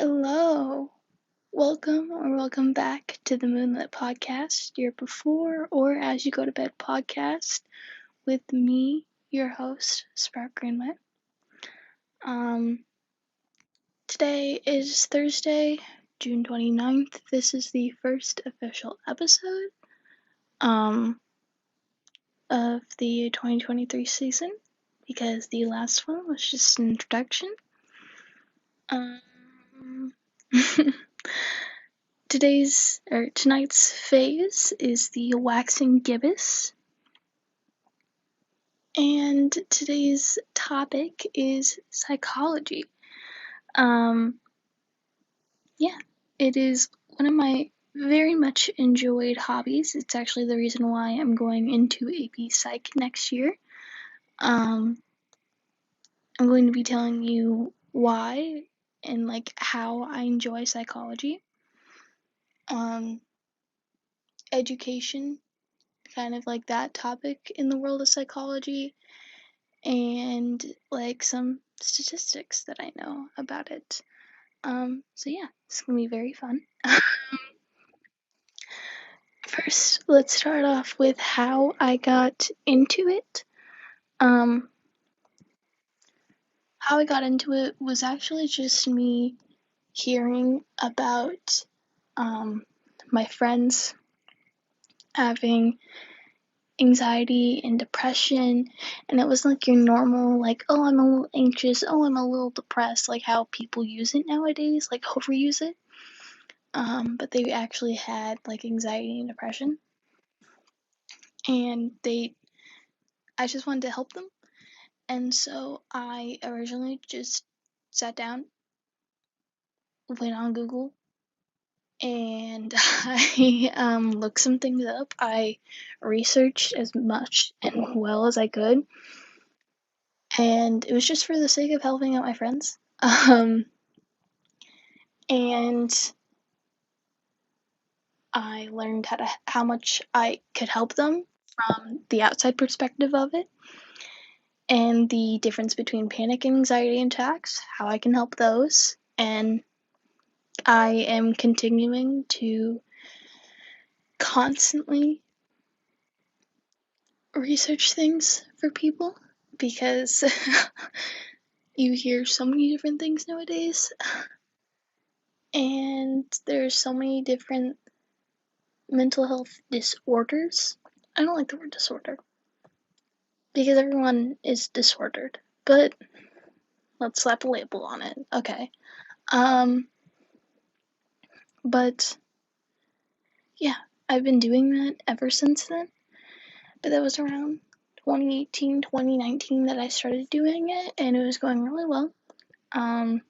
Hello. Welcome back to the Moonlit Podcast, your before or as you go to bed podcast with me, your host, Sprout Greenway. Today is Thursday, June 29th. This is the first official episode, of the 2023 season because the last one was just an introduction. Tonight's phase is the waxing gibbous, and today's topic is psychology. It is one of my very much enjoyed hobbies. It's actually the reason why I'm going into AP Psych next year. I'm going to be telling you why and how I enjoy psychology. Education, kind of like that topic in the world of psychology, and some statistics that I know about it. It's gonna be very fun. First, let's start off with how I got into it. How I got into it was actually just me hearing about my friends having anxiety and depression, and it was your normal oh, I'm a little anxious, oh, I'm a little depressed, how people use it nowadays, overuse it. But they actually had anxiety and depression, and I just wanted to help them. And so I originally just sat down, went on Google, and I looked some things up. I researched as much and well as I could, and it was just for the sake of helping out my friends. And I learned how much I could help them from the outside perspective of it, and the difference between panic and anxiety attacks, how I can help those, and I am continuing to constantly research things for people because you hear so many different things nowadays, and there's so many different mental health disorders. I don't like the word disorder because everyone is disordered, but let's slap a label on it. Okay. But yeah, I've been doing that ever since then. But that was around 2018, 2019 that I started doing it, and it was going really well. And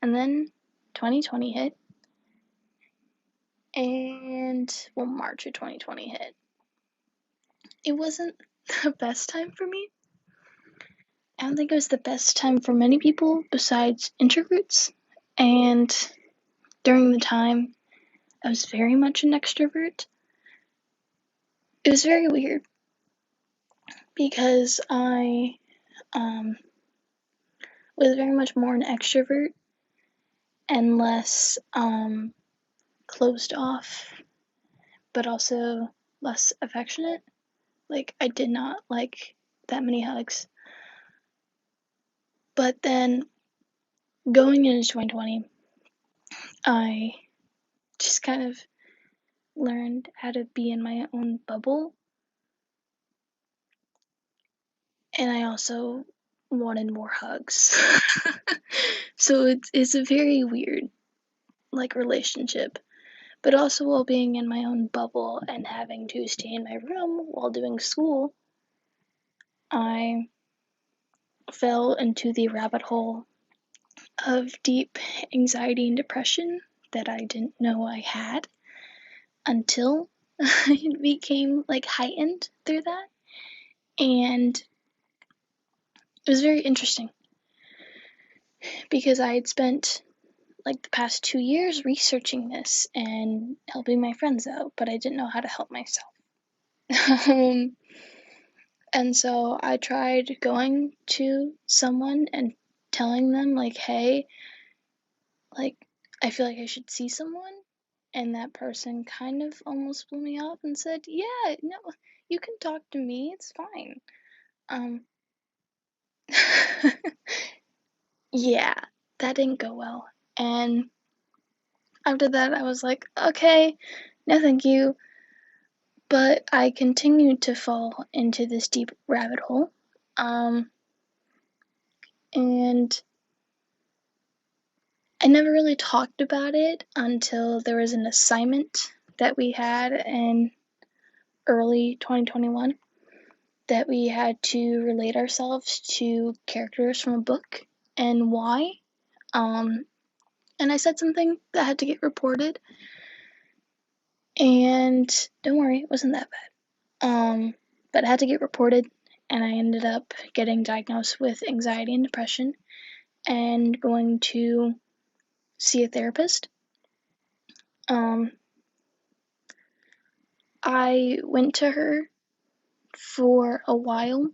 then 2020 hit, and March of 2020 hit. It wasn't the best time for me. I don't think it was the best time for many people besides introverts, and during the time, I was very much an extrovert. It was very weird because I was very much more an extrovert and less closed off, but also less affectionate. I did not like that many hugs. But then going into 2020, I just kind of learned how to be in my own bubble. And I also wanted more hugs. So it's a very weird relationship. But also while being in my own bubble and having to stay in my room while doing school, I fell into the rabbit hole of deep anxiety and depression that I didn't know I had until it became heightened through that. And it was very interesting because I had spent the past 2 years researching this and helping my friends out, but I didn't know how to help myself. And so I tried going to someone and telling them hey, I feel like I should see someone, and that person kind of almost blew me off and said, "Yeah, no, you can talk to me, it's fine." Um, yeah, that didn't go well. And after that, I was like, okay, no thank you. But I continued to fall into this deep rabbit hole. And I never really talked about it until there was an assignment that we had in early 2021 that we had to relate ourselves to characters from a book and why. And I said something that had to get reported, and don't worry, it wasn't that bad. But it had to get reported, and I ended up getting diagnosed with anxiety and depression and going to see a therapist. I went to her for a while,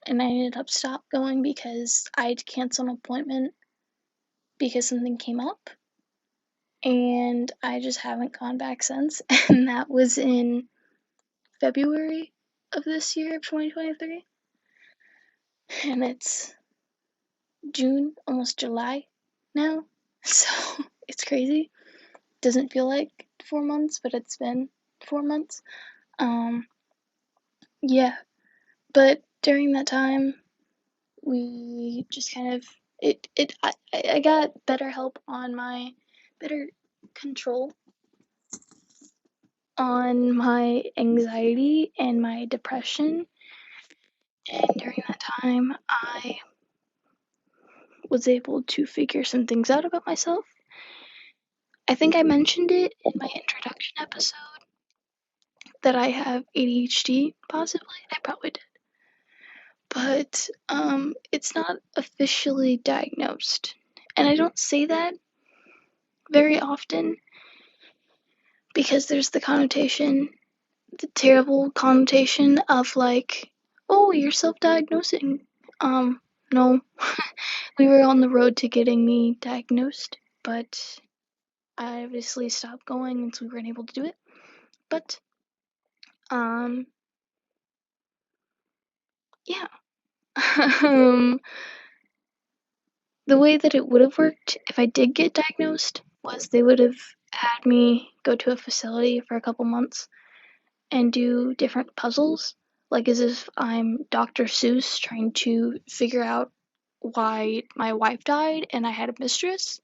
and I ended up stop going because I had to cancel an appointment because something came up, and I just haven't gone back since. And that was in February of this year of 2023, and it's June, almost July now, so it's crazy. Doesn't feel like 4 months, but it's been 4 months. Yeah, but during that time, we just kind of I got better help on my better control on my anxiety and my depression, and during that time I was able to figure some things out about myself. I think I mentioned it in my introduction episode that I have ADHD, possibly. I probably did. But it's not officially diagnosed. And I don't say that very often because there's the connotation, the terrible connotation of like, oh, you're self-diagnosing. No. We were on the road to getting me diagnosed, but I obviously stopped going once we weren't able to do it. But yeah. The way that it would have worked if I did get diagnosed was they would have had me go to a facility for a couple months and do different puzzles, like as if I'm Dr. Seuss trying to figure out why my wife died and I had a mistress.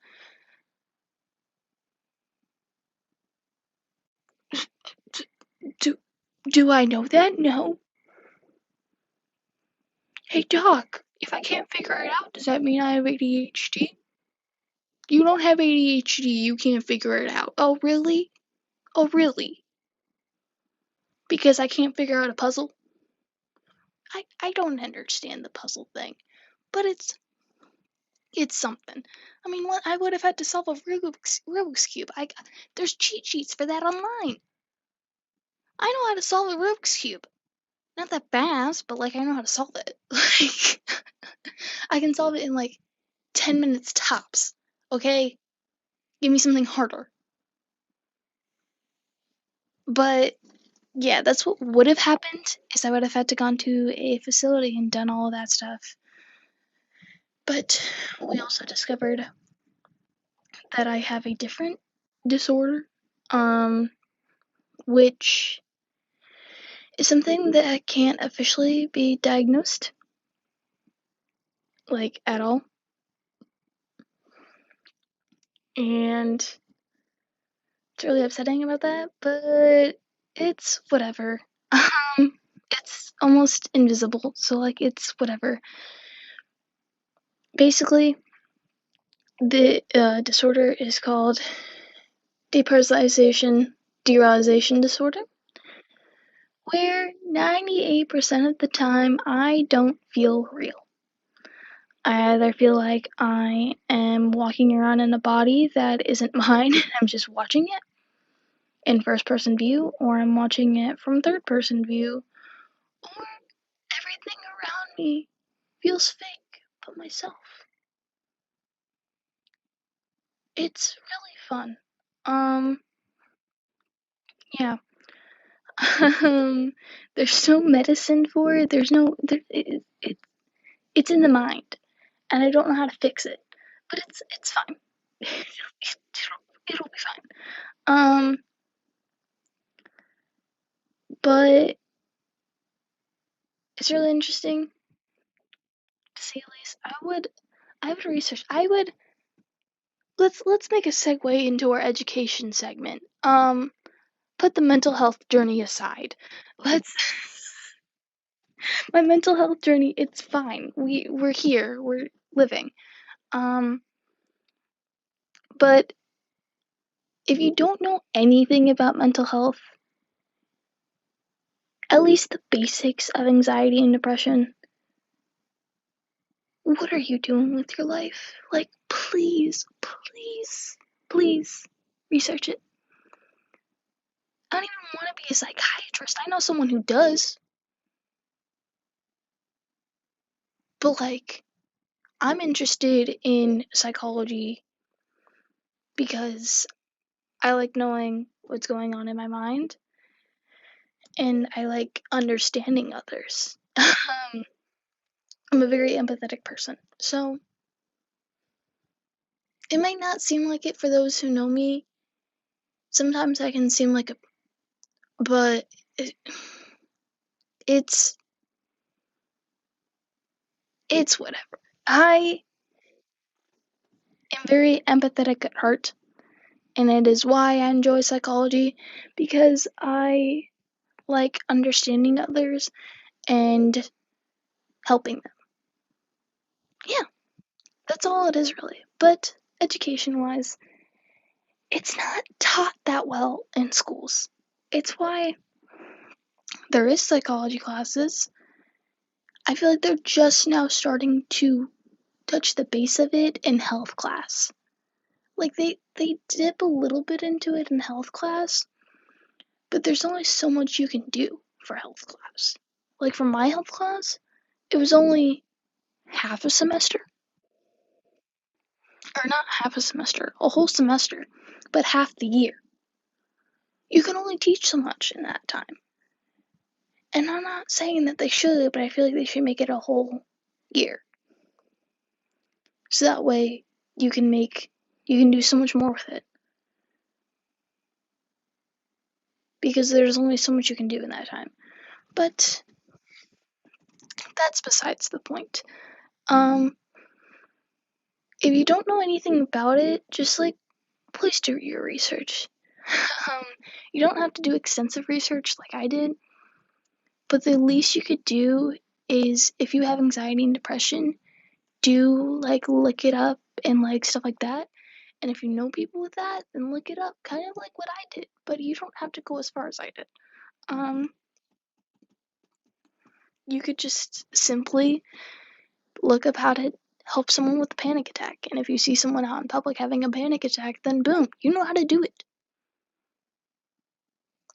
Do, do I know that? No. Hey, Doc, if I can't figure it out, does that mean I have ADHD? You don't have ADHD, you can't figure it out. Oh, really? Oh, really? Because I can't figure out a puzzle? I don't understand the puzzle thing, but it's something. I mean, what I would have had to solve a Rubik's cube. There's cheat sheets for that online. I know how to solve a Rubik's cube. Not that fast, but like I know how to solve it. Like I can solve it in like 10 minutes tops. Okay? Give me something harder. But yeah, that's what would have happened is I would have had to gone to a facility and done all of that stuff. But we also discovered that I have a different disorder, which is something that can't officially be diagnosed, like at all. And it's really upsetting about that, but it's whatever. It's almost invisible, so like it's whatever. Basically, the disorder is called depersonalization derealization disorder, where 98% of the time I don't feel real. I either feel like I am walking around in a body that isn't mine and I'm just watching it in first person view, or I'm watching it from third person view, or everything around me feels fake but myself. It's really fun. Yeah. There's no medicine for it. It's in the mind, and I don't know how to fix it, but it's fine. It'll be fine. But it's really interesting to say at least. I would research. Let's make a segue into our education segment. Put the mental health journey aside. Let's My mental health journey, it's fine. We're here. We're living. Um but if you don't know anything about mental health, at least the basics of anxiety and depression, what are you doing with your life? Like, please research it. I don't even want to be a psychiatrist. I know someone who does, but like, I'm interested in psychology because I like knowing what's going on in my mind and I like understanding others. I'm a very empathetic person. So, it might not seem like it for those who know me. Sometimes I can seem like a, but it's it's whatever. I am very empathetic at heart, and it is why I enjoy psychology because I like understanding others and helping them. Yeah, that's all it is really. But education wise, it's not taught that well in schools. It's why there is psychology classes. I feel like they're just now starting to touch the base of it in health class. Like they dip a little bit into it in health class, but there's only so much you can do for health class. Like for my health class, it was only half a semester. Or not half a semester, a whole semester, but half the year. You can only teach so much in that time. And I'm not saying that they should, but I feel like they should make it a whole year. So that way you can do so much more with it. Because there's only so much you can do in that time. But that's besides the point. If you don't know anything about it, just like please do your research. You don't have to do extensive research like I did, but the least you could do is if you have anxiety and depression, do like look it up and like stuff like that. And if you know people with that, then look it up, kind of like what I did. But you don't have to go as far as I did. You could just simply look up how to help someone with a panic attack. And if you see someone out in public having a panic attack, then boom, you know how to do it.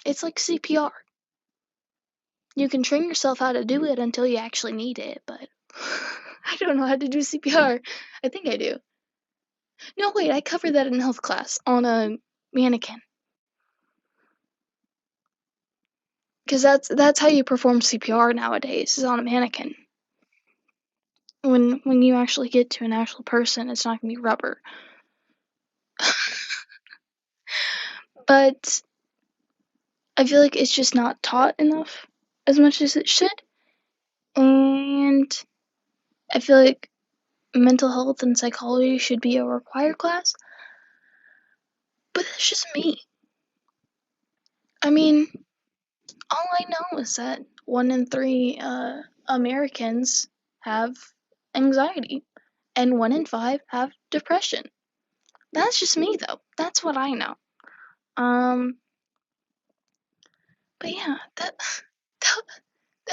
It's like CPR. You can train yourself how to do it until you actually need it, but I don't know how to do CPR. I think I do. No, wait, I covered that in health class on a mannequin. Because that's how you perform CPR nowadays, is on a mannequin. When you actually get to an actual person, it's not gonna be rubber. But I feel like it's just not taught enough as much as it should. And I feel like mental health and psychology should be a required class. But that's just me. I mean, all I know is that 1 in 3 Americans have anxiety, and 1 in 5 have depression. That's just me, though. That's what I know. But yeah, that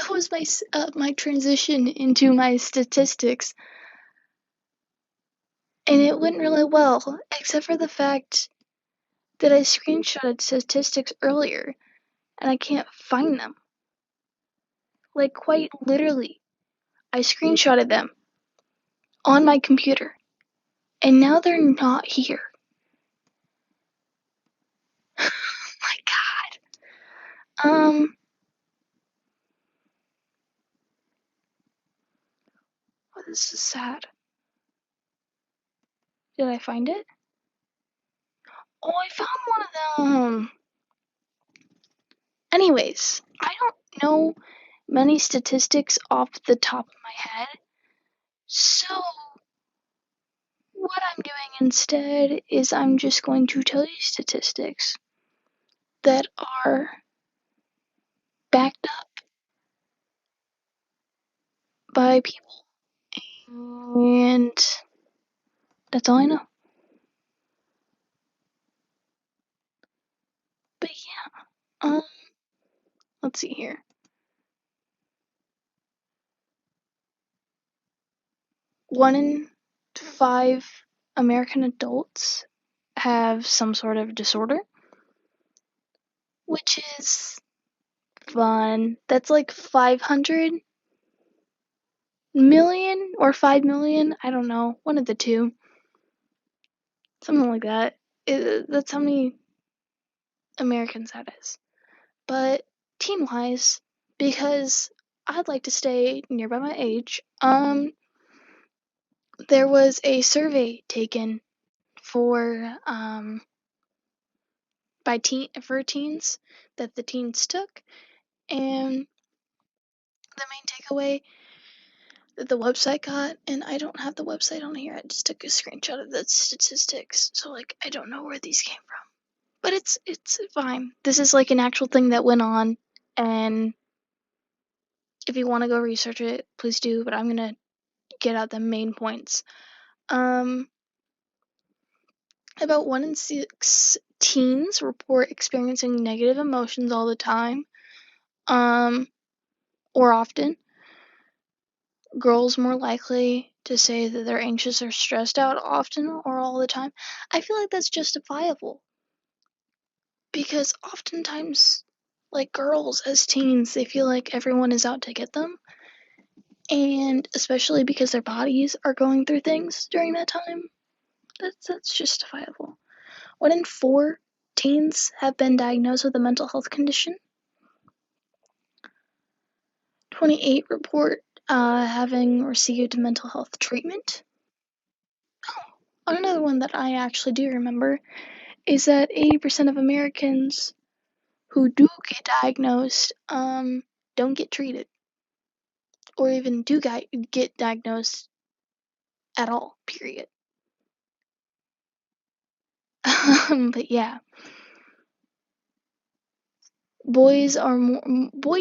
was my transition into my statistics, and it went really well, except for the fact that I screenshotted statistics earlier, and I can't find them. Like quite literally, I screenshotted them on my computer, and now they're not here. Oh, this is sad. Did I find it? Oh, I found one of them. Anyways, I don't know many statistics off the top of my head. So, what I'm doing instead is I'm just going to tell you statistics that are backed up by people. And that's all I know. But yeah, let's see here. 1 in 5 American adults have some sort of disorder, which is fun. That's like 500 million or 5 million. I don't know. One of the two. Something like that. That's how many Americans that is. But teen-wise, because I'd like to stay nearby my age, there was a survey taken for for teens that the teens took, and the main takeaway that the website got, and I don't have the website on here, I just took a screenshot of the statistics, so like I don't know where these came from. But it's fine. This is like an actual thing that went on, and if you want to go research it, please do, but I'm gonna get out the main points. About 1 in 6 teens report experiencing negative emotions all the time, or often. Girls more likely to say that they're anxious or stressed out often or all the time. I feel like that's justifiable. Because oftentimes, like girls as teens, they feel like everyone is out to get them. And especially because their bodies are going through things during that time, that's justifiable. 1 in 4 teens have been diagnosed with a mental health condition. 28 report having received mental health treatment. Oh, another one that I actually do remember is that 80% of Americans who do get diagnosed don't get treated, or even do get diagnosed at all, period. But yeah, boy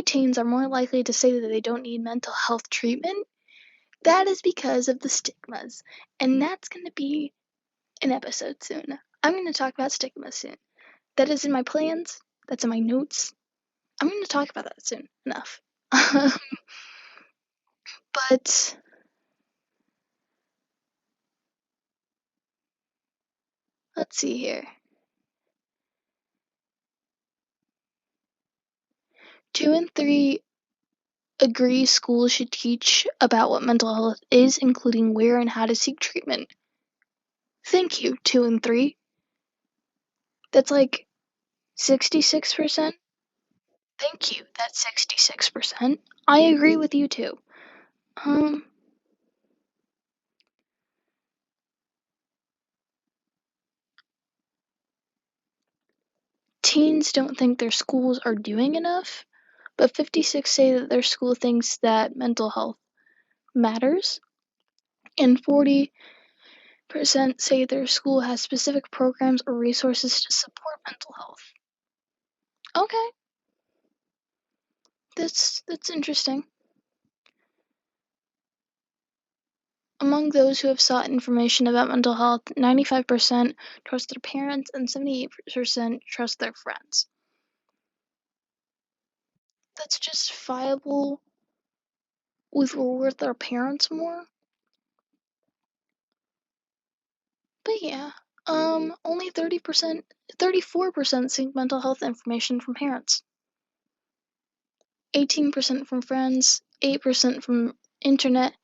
teens are more likely to say that they don't need mental health treatment. That is because of the stigmas, and that's going to be an episode soon. I'm going to talk about stigmas soon. That is in my plans. That's in my notes. I'm going to talk about that soon. Enough. But let's see here. 2 in 3 agree schools should teach about what mental health is, including where and how to seek treatment. Thank you, 2 in 3. That's like 66%. Thank you, that's 66%. I agree with you too. Teens don't think their schools are doing enough, but 56 say that their school thinks that mental health matters, and 40% say their school has specific programs or resources to support mental health. Okay, that's interesting. Among those who have sought information about mental health, 95% trust their parents and 78% trust their friends. That's justifiable with their parents more. But yeah, only 34% seek mental health information from parents. 18% from friends, 8% from internet,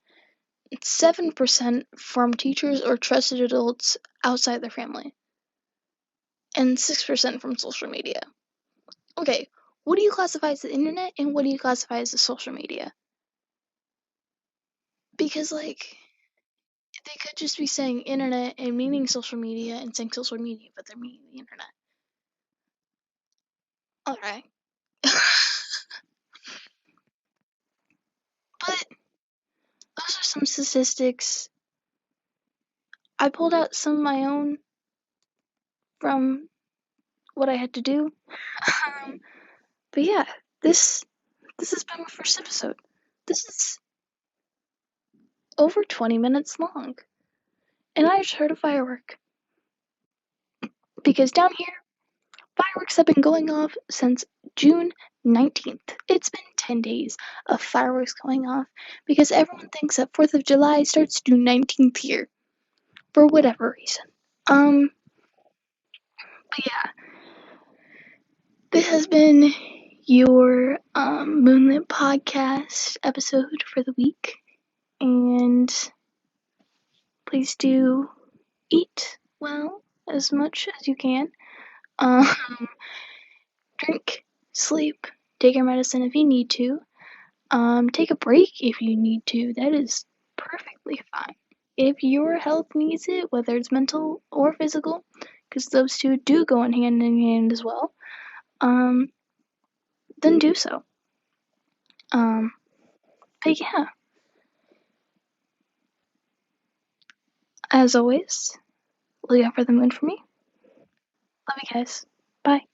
7% from teachers or trusted adults outside their family, and 6% from social media. Okay, What do you classify as the internet and what do you classify as the social media? Because, like, they could just be saying internet and meaning social media and saying social media, but they're meaning the internet. Alright. But those are some statistics. I pulled out some of my own from what I had to do. But yeah, this has been my first episode. This is over 20 minutes long. And I just heard a firework. Because down here, fireworks have been going off since June 19th. It's been 10 days of fireworks going off because everyone thinks that 4th of July starts June 19th here. For whatever reason. But yeah. This has been your Moonlit Podcast episode for the week. And please do eat well as much as you can. Drink, sleep, take your medicine if you need to. Take a break if you need to. That is perfectly fine. If your health needs it, whether it's mental or physical, because those two do go in hand as well, then do so. But yeah. As always, look out for the moon for me. Love you guys. Bye.